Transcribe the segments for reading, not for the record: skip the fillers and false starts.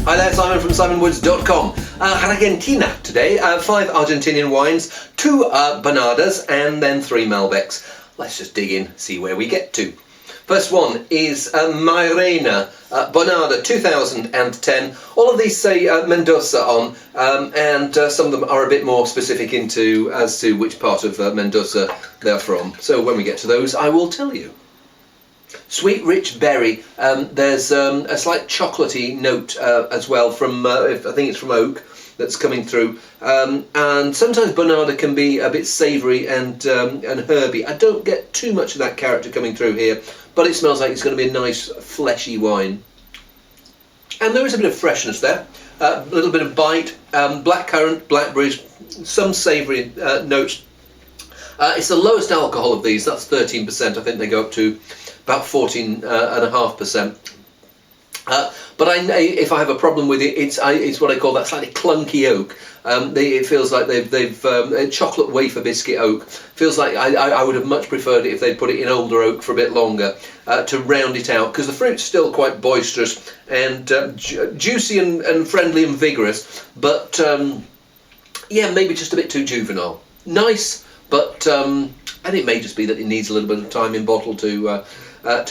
Hi there, Simon from simonwoods.com. Argentina today, 5 Argentinian wines, 2 Bonadas and then 3 Malbecs. Let's just dig in, see where we get to. First one is Mairena Bonada 2010. All of these say Mendoza on, and some of them are a bit more specific as to which part of Mendoza they're from. So when we get to those, I will tell you. Sweet, rich berry. There's a slight chocolatey note as well from, I think it's from oak, that's coming through. And sometimes Bonada can be a bit savoury and herby. I don't get too much of that character coming through here, but it smells like it's going to be a nice fleshy wine. And there is a bit of freshness there, a little bit of bite, blackcurrant, blackberries, some savoury notes. It's the lowest alcohol of these, that's 13%. I think they go up to about 14.5%. But if I have a problem with it, it's what I call that slightly clunky oak. It feels like they've chocolate wafer biscuit oak. Feels like I would have much preferred it if they'd put it in older oak for a bit longer to round it out, because the fruit's still quite boisterous and juicy and friendly and vigorous. But yeah, maybe just a bit too juvenile. Nice, but and it may just be that it needs a little bit of time in bottle to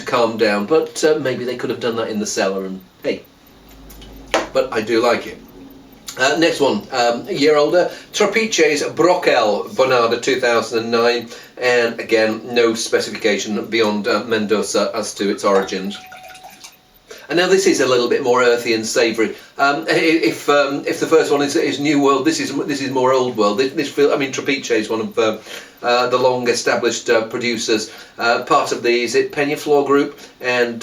calm down, but maybe they could have done that in the cellar, and hey, but I do like it. Next one, a year older, Trapiche's Broquel Bonada 2009, and again, no specification beyond Mendoza as to its origins. And now this is a little bit more earthy and savoury. If the first one is New World, this is more Old World. Trapiche is one of the long-established producers. Part of the Peñaflor group, and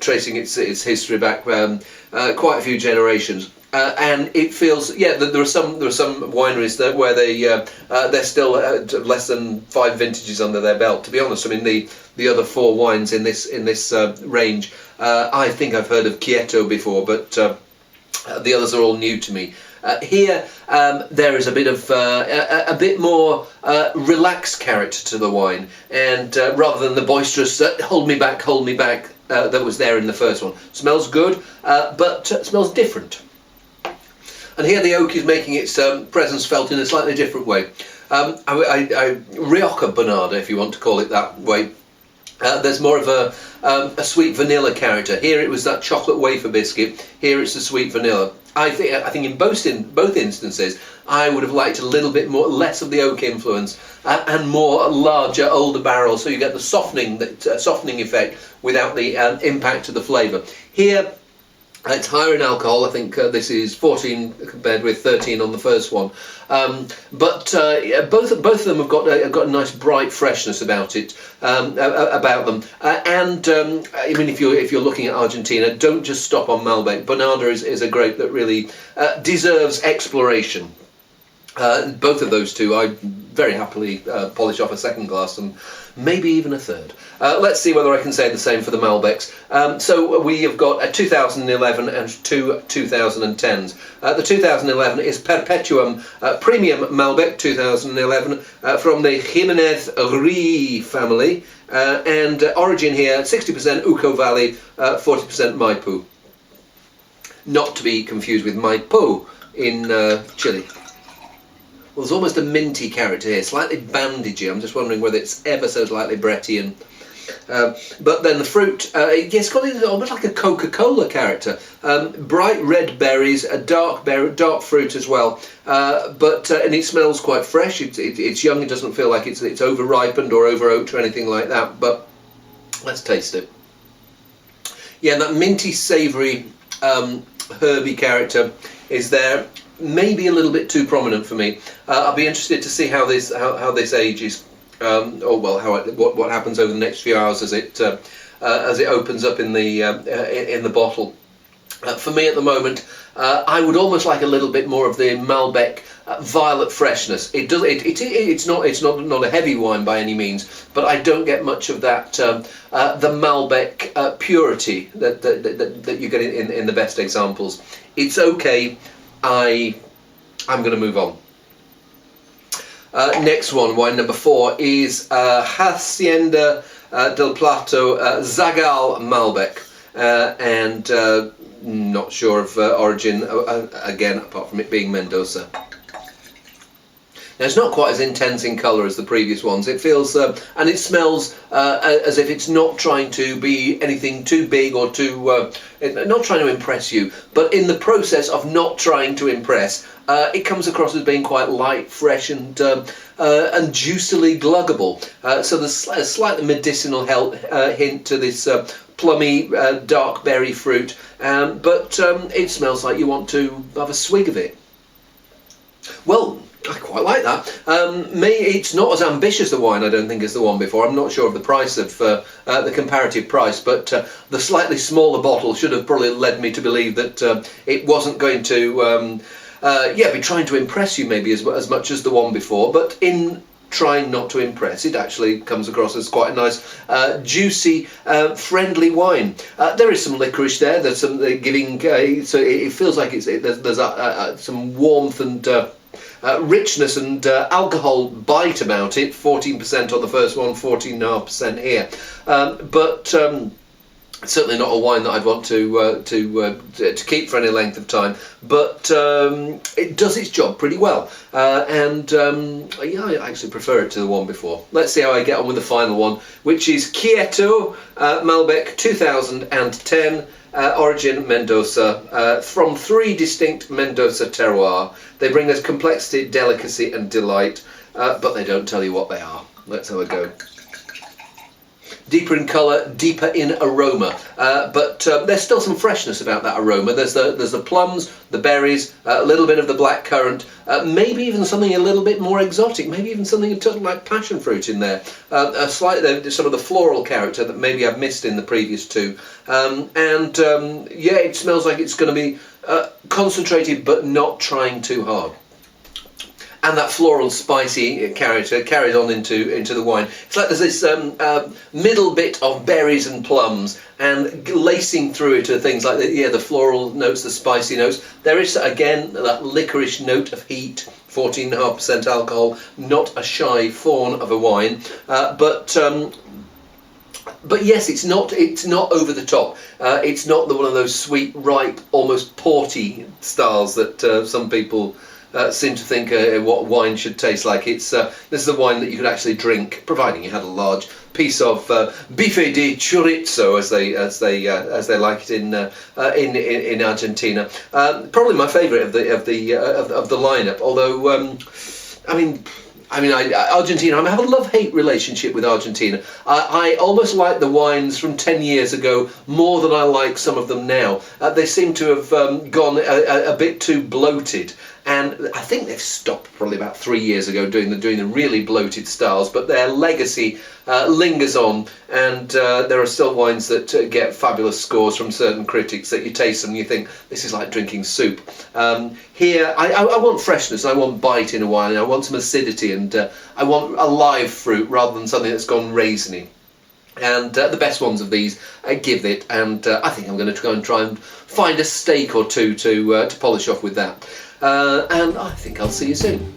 tracing its history back quite a few generations. And it feels, yeah, there are some wineries that where they're still less than 5 vintages under their belt. To be honest, I mean the other 4 wines in this range, I think I've heard of Quieto before, but the others are all new to me. Here there is a bit of a bit more relaxed character to the wine, and rather than the boisterous hold me back that was there in the first one. Smells good, but smells different. And here the oak is making its presence felt in a slightly different way. Rioja Bonada, if you want to call it that way. There's more of a sweet vanilla character. Here it was that chocolate wafer biscuit. Here it's the sweet vanilla. I think in both instances, I would have liked a little bit less of the oak influence and more larger, older barrels, so you get the softening effect without the impact of the flavour. Here, it's higher in alcohol. I think this is 14 compared with 13 on the first one, but both of them have got a nice bright freshness about it, about them. And I mean, if you're looking at Argentina, don't just stop on Malbec. Bonada is a grape that really deserves exploration. Both of those two, I very happily polish off a second glass and maybe even a third. Let's see whether I can say the same for the Malbecs. So we have got a 2011 and 2 2010s. The 2011 is Perpetuum Premium Malbec 2011 from the Jimenez Rey family, and origin here 60% Uco Valley, 40% Maipo. Not to be confused with Maipo in Chile. Well, there's almost a minty character here, slightly bandagey. I'm just wondering whether it's ever so slightly Brettian. But then the fruit, it's got almost like a Coca-Cola character. Bright red berries, a dark fruit as well. And it smells quite fresh. It's young. It doesn't feel like it's over ripened or over oaked or anything like that. But let's taste it. Yeah, that minty, savoury, herby character is there. Maybe a little bit too prominent for me. I'll be interested to see how this ages, what happens over the next few hours as it opens up in the bottle. For me at the moment, I would almost like a little bit more of the Malbec violet freshness. It's not a heavy wine by any means, but I don't get much of that the Malbec purity that you get in the best examples. It's okay. I'm going to move on. Next one, wine number 4, is Hacienda del Plato Zagal Malbec. and not sure of origin, again, apart from it being Mendoza. Now, it's not quite as intense in colour as the previous ones. It feels, and it smells as if it's not trying to be anything too big or too, not trying to impress you, but in the process of not trying to impress, it comes across as being quite light, fresh, and juicily gluggable. So there's a slightly medicinal hint to this plummy, dark berry fruit, but it smells like you want to have a swig of it. Well, I quite like that. It's not as ambitious a wine, I don't think, as the one before. I'm not sure of the price of the comparative price, but the slightly smaller bottle should have probably led me to believe that it wasn't going to, be trying to impress you maybe as much as the one before. But in trying not to impress, it actually comes across as quite a nice, juicy, friendly wine. There is some licorice there. There's some giving, so it feels like there's some warmth and richness and alcohol bite about it. 14% on the first one, 14.5% here, but certainly not a wine that I'd want to keep for any length of time. But it does its job pretty well, and I actually prefer it to the one before. Let's see how I get on with the final one, which is Quieto Malbec 2010. Origin Mendoza, from 3 distinct Mendoza terroirs. They bring us complexity, delicacy and delight, but they don't tell you what they are. Let's have a go. Deeper in colour, deeper in aroma, but there's still some freshness about that aroma. There's the plums, the berries, a little bit of the black currant, maybe even something a little bit more exotic, maybe even something a little like passion fruit in there. Some of the floral character that maybe I've missed in the previous two. It smells like it's going to be concentrated but not trying too hard. And that floral, spicy character carries on into the wine. It's like there's this middle bit of berries and plums, and lacing through it are things like the floral notes, the spicy notes. There is again that licorice note of heat. 14.5% alcohol, not a shy fawn of a wine, but yes, it's not over the top. It's not one of those sweet, ripe, almost porty styles that some people seem to think what wine should taste like. This is a wine that you could actually drink, providing you had a large piece of bife de chorizo, as they like it in Argentina. Probably my favourite of the lineup. Although Argentina, I have a love-hate relationship with Argentina. I almost like the wines from 10 years ago more than I like some of them now. They seem to have gone a bit too bloated. And I think they've stopped probably about 3 years ago doing the really bloated styles, but their legacy lingers on, and there are still wines that get fabulous scores from certain critics that you taste them and you think this is like drinking soup. Here I want freshness, I want bite in a wine, I want some acidity, and I want a live fruit rather than something that's gone raisiny. And the best ones of these give it, and I think I'm going to go and try and find a steak or two to polish off with that. And I think I'll see you soon.